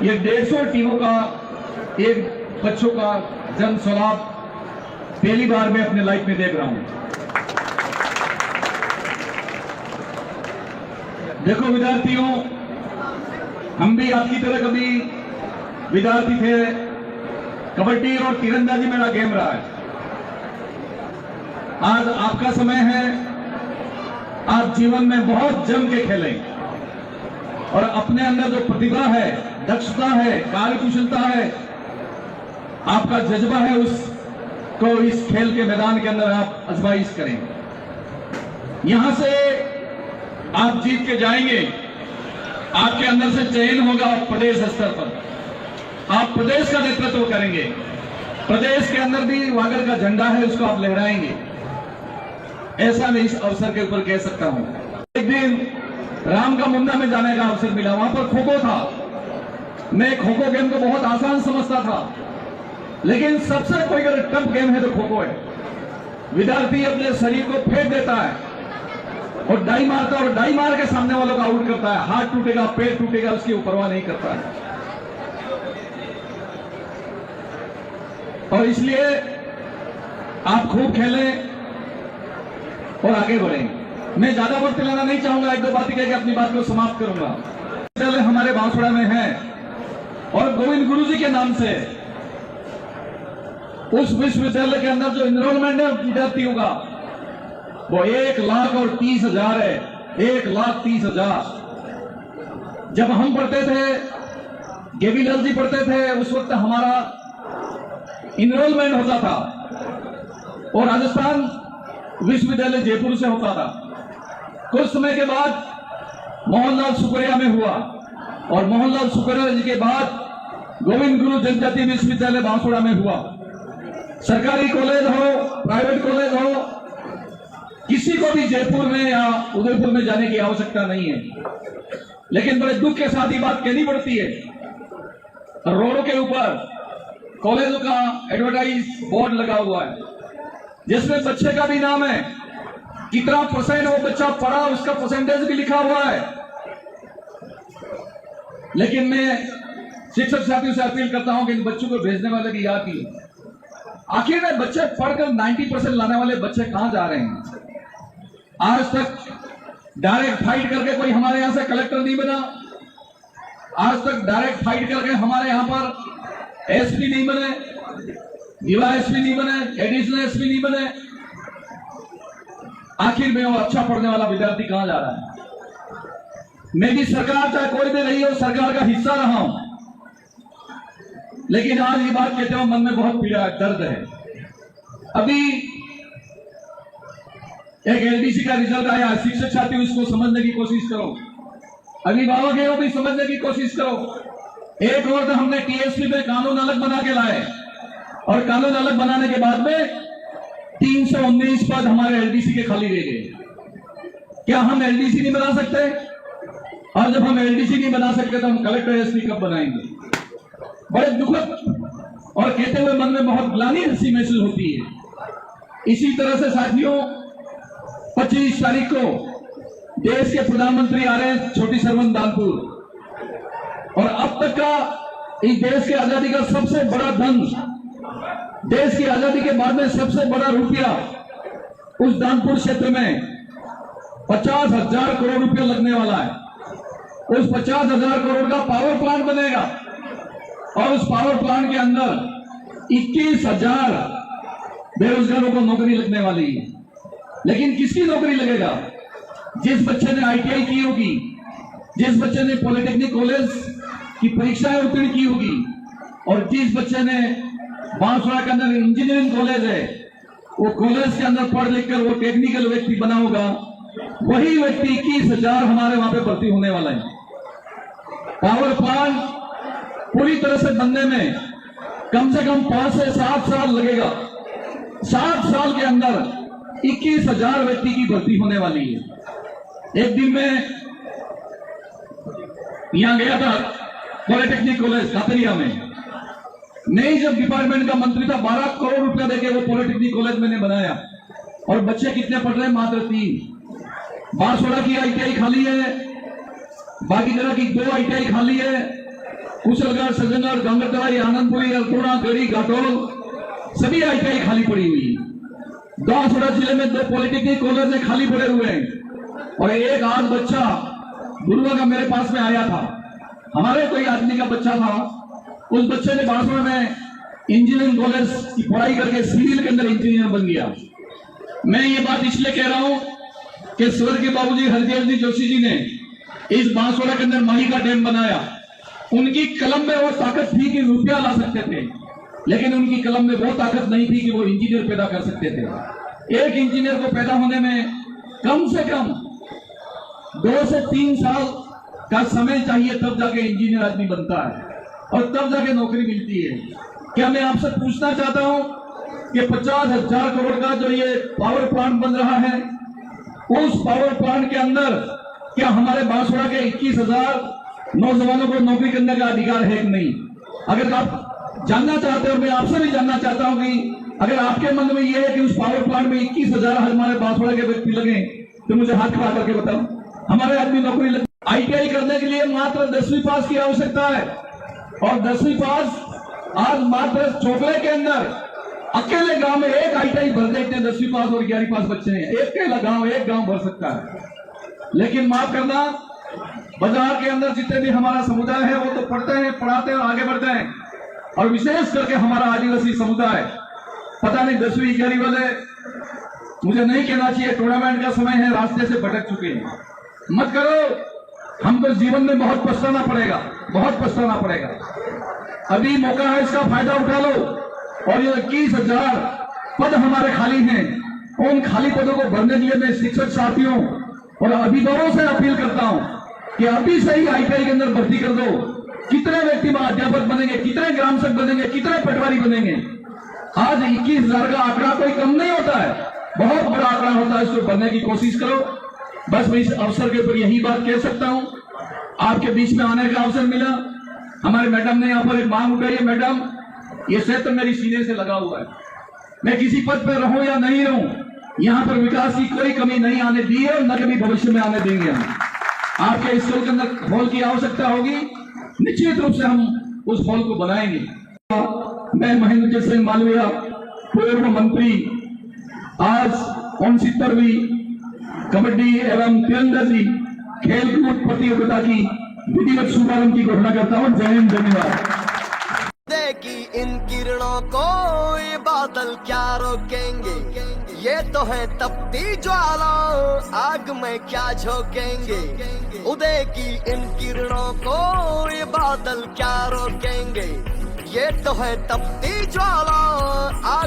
ये 150 टीमों का एक बच्चों का जन सौलाभ पहली बार मैं अपने लाइफ में देख रहा हूं। देखो विद्यार्थियों, हम भी आपकी तरह कभी विद्यार्थी थे। कबड्डी और तीरंदाजी मेरा गेम रहा है। आज आपका समय है, आप जीवन में बहुत जम के खेलें और अपने अंदर जो प्रतिभा है, दक्षता है, कार्यकुशलता है, आपका जज्बा है, उसको इस खेल के मैदान के अंदर आप आजमाइश करें। यहां से आप जीत के जाएंगे, आपके अंदर से चयन होगा प्रदेश स्तर पर, आप प्रदेश का नेतृत्व करेंगे। प्रदेश के अंदर भी वागड़ का झंडा है, उसको आप लहराएंगे। ऐसा मैं इस अवसर के ऊपर कह सकता हूं। एक दिन राम का मुंडा में जाने का अवसर मिला, वहां पर खो खो था। मैं खो खो गेम को बहुत आसान समझता था, लेकिन सबसे कोई अगर टफ गेम है तो खो खो है। विद्यार्थी अपने शरीर को फेंक देता है और डाई मारता है, और डाई मार के सामने वालों का आउट करता है। हाथ टूटेगा, पैर टूटेगा, उसकी परवाह नहीं करता है। और इसलिए आप खूब खेलें और आगे बढ़ें। मैं ज्यादा वक्त लाना नहीं चाहूंगा, एक दो बातें कह के अपनी बात को समाप्त करूंगा। विद्यालय हमारे बांसवाड़ा में है और गोविंद गुरु जी के नाम से उस विश्वविद्यालय के अंदर जो एनरोलमेंट है विद्यार्थियों का, वो 1,30,000 है। 1,30,000। जब हम पढ़ते थे, गेवीलाल जी पढ़ते थे, उस वक्त हमारा इनरोलमेंट होता था और राजस्थान विश्वविद्यालय जयपुर से होता था। कुछ समय के बाद मोहनलाल सुकरिया में हुआ और मोहनलाल सुकरिया जी के बाद गोविंद गुरु जनजाति विश्वविद्यालय बांसवाड़ा में हुआ। सरकारी कॉलेज हो, प्राइवेट कॉलेज हो, किसी को भी जयपुर में या उदयपुर में जाने की आवश्यकता नहीं है। लेकिन बड़े दुख के साथ ही बात कहनी पड़ती है, रोडों के ऊपर कॉलेजों का एडवर्टाइज बोर्ड लगा हुआ है जिसमें बच्चे का भी नाम है, कितना परसेंट वो बच्चा पढ़ा, उसका परसेंटेज भी लिखा हुआ है। लेकिन मैं शिक्षक साथियों से अपील करता हूं कि इन बच्चों को भेजने वाले की याद की, आखिर में बच्चे पढ़कर 90% लाने वाले बच्चे कहां जा रहे हैं? आज तक डायरेक्ट फाइट करके कोई हमारे यहां से कलेक्टर नहीं बना। आज तक डायरेक्ट फाइट करके हमारे यहां पर एसपी नहीं बने, युवा एसपी नहीं बने, एडिशनल एसपी नहीं बने। आखिर में वो अच्छा पढ़ने वाला विद्यार्थी कहां जा रहा है? मैं भी सरकार, चाहे कोई भी रही हो, सरकार का हिस्सा रहा हूं, लेकिन आज ये बात कहते हुए मन में बहुत पीड़ा है, दर्द है। अभी एक एलडीसी का रिजल्ट आया, शिक्षक साथी उसको समझने की कोशिश करो, अभिभावक है वो भी समझने की कोशिश करो। एक और तो हमने टीएसपी में कानून अलग बना के लाए और कानून अलग बनाने के बाद में 319 पद हमारे एलडीसी के खाली रह गए। क्या हम एलडीसी नहीं बना सकते? और जब हम एलडीसी नहीं बना सकते तो हम कलेक्टर एसपी कब बनाएंगे? बड़े दुखद और कहते हुए मन में बहुत ग्लानि हंसी महसूस होती है। इसी तरह से साथियों, 25 तारीख को देश के प्रधानमंत्री आ रहे हैं छोटी सरवन दानपुर, और अब तक का इस देश की आजादी का सबसे बड़ा धन, देश की आजादी के बाद में सबसे बड़ा रुपया उस दानपुर क्षेत्र में 50,000 करोड़ रुपया लगने वाला है। उस 50,000 करोड़ का पावर प्लांट बनेगा और उस पावर प्लांट के अंदर 21,000 बेरोजगारों को नौकरी लगने वाली है। लेकिन किसकी नौकरी लगेगा? जिस बच्चे ने आईटीआई की होगी, जिस बच्चे ने पॉलिटेक्निक कॉलेज की परीक्षाएं उत्तीर्ण की होगी, और जिस बच्चे ने बांसवाड़ा के अंदर इंजीनियरिंग कॉलेज है, वो कॉलेज के अंदर पढ़ लिख कर वो टेक्निकल व्यक्ति बना होगा, वही व्यक्ति 21,000 हमारे वहां पे भर्ती होने वाला है। पावर प्लांट पूरी तरह से बनने में कम से कम 5 से 7 साल लगेगा। 7 साल के अंदर 21,000 व्यक्ति की भर्ती होने वाली है। एक दिन में यहां गया था पॉलिटेक्निक कॉलेज कातरिया में, नई जब डिपार्टमेंट का मंत्री था, 12 करोड़ रुपया देके वो पॉलिटेक्निक कॉलेज मैंने बनाया, और बच्चे कितने पढ़ रहे हैं? मात्र 3। बांसवाड़ा की आईटीआई खाली है, बाकी जगह की 2 आईटीआई खाली है, कुशलगढ़, सज्जनगढ़, गंगतराई, आनंदपुरी, अल्टोड़ा, गढ़ी, घाटोल सभी ITI खाली पड़ी हुई है। बांसवाड़ा जिले में 2 पॉलिटेक्निक कॉलेज खाली पड़े हुए हैं और एक आज बच्चा गुरुआ का मेरे पास में आया था। हमारे कोई आदमी का बच्चा था, उस बच्चे ने बांसवाड़ा में इंजीनियरिंग कॉलेज की पढ़ाई करके सिविल के अंदर इंजीनियर बन गया। मैं ये बात इसलिए कह रहा हूं कि स्वर्गीय बाबूजी हरदेव जी जोशी जी ने इस बांसवाड़ा के अंदर माही का डैम बनाया। उनकी कलम में वो ताकत थी कि रुपया ला सकते थे, लेकिन उनकी कलम में वो ताकत नहीं थी कि वो इंजीनियर पैदा कर सकते थे। एक इंजीनियर को पैदा होने में कम से कम 2 से 3 साल का समय चाहिए, तब जाके इंजीनियर आदमी बनता है और तब जाके नौकरी मिलती है। क्या मैं आपसे पूछना चाहता हूं कि 50,000 करोड़ का जो ये पावर प्लांट बन रहा है, उस पावर प्लांट के अंदर क्या हमारे बांसवाड़ा के 21,000 नौजवानों को नौकरी करने का अधिकार है कि नहीं? अगर आप जानना चाहते हो, मैं आपसे भी जानना चाहता हूं कि अगर आपके मन में यह है कि उस पावर प्लांट में 21,000 हमारे बांसवाड़ा के व्यक्ति लगे, तो मुझे हाथ खड़ा करके बताओ, हमारे आदमी नौकरी लगे। ITI करने के लिए मात्र 10वीं पास की आवश्यकता है और 10वीं पास आज मात्र चोकले के अंदर अकेले गांव में एक ITI भर देते हैं। 10वीं पास और 11वीं पास बच्चे हैं, एक गांव भर सकता है। लेकिन माफ करना, बाजार के अंदर जितने भी हमारा समुदाय है वो तो पढ़ते हैं, पढ़ाते हैं और आगे बढ़ते हैं, और विशेष करके हमारा आदिवासी समुदाय पता नहीं 10वीं 11वीं वाले, मुझे नहीं कहना चाहिए, टूर्नामेंट का समय है, रास्ते से भटक चुके हैं। मत करो, हमको जीवन में बहुत पछताना पड़ेगा, बहुत पछताना पड़ेगा। अभी मौका है, इसका फायदा उठा लो। और ये 21,000 पद हमारे खाली हैं, उन खाली पदों को भरने के लिए मैं शिक्षक साथियों और अभिभावकों से अपील करता हूं कि अभी से ही ITI के अंदर भर्ती कर दो। कितने व्यक्ति अध्यापक बनेंगे, कितने ग्राम सेवक बनेंगे, कितने पटवारी बनेंगे? आज 21,000 का आंकड़ा कोई कम नहीं होता है, बहुत बड़ा आंकड़ा होता है। इसको भरने की कोशिश करो। बस मैं इस अवसर के ऊपर यही बात कह सकता हूं। आपके बीच में आने का अवसर मिला, हमारे मैडम ने यहाँ पर एक मांग उठाई है। मैडम, ये क्षेत्र मेरी सीने से लगा हुआ है, मैं किसी पद पर रहूं या नहीं रहूं, यहाँ पर विकास की कोई कमी नहीं आने दी है और न कभी भविष्य में आने देंगे। हम आपके स्कूल के अंदर हॉल की आवश्यकता होगी, निश्चित रूप से हम उस हॉल को बनाएंगे। मैं महेंद्र सिंह मालवीय, पूर्व मंत्री, आज 69वीं कबड्डी एवं तीरंदाजी खेलकूद प्रतियोगिता की विधिवत शुभारंभ की घोषणा करता हूँ। जय हिंद, धन्यवाद। कि इन किरणों को ये बादल क्या रोकेंगे, ये तो है तपती ज्वाला, आग में क्या झोंकेंगे। उदय की इन किरणों को ये बादल क्या रोकेंगे, ये तो है तपती ज्वाला, आग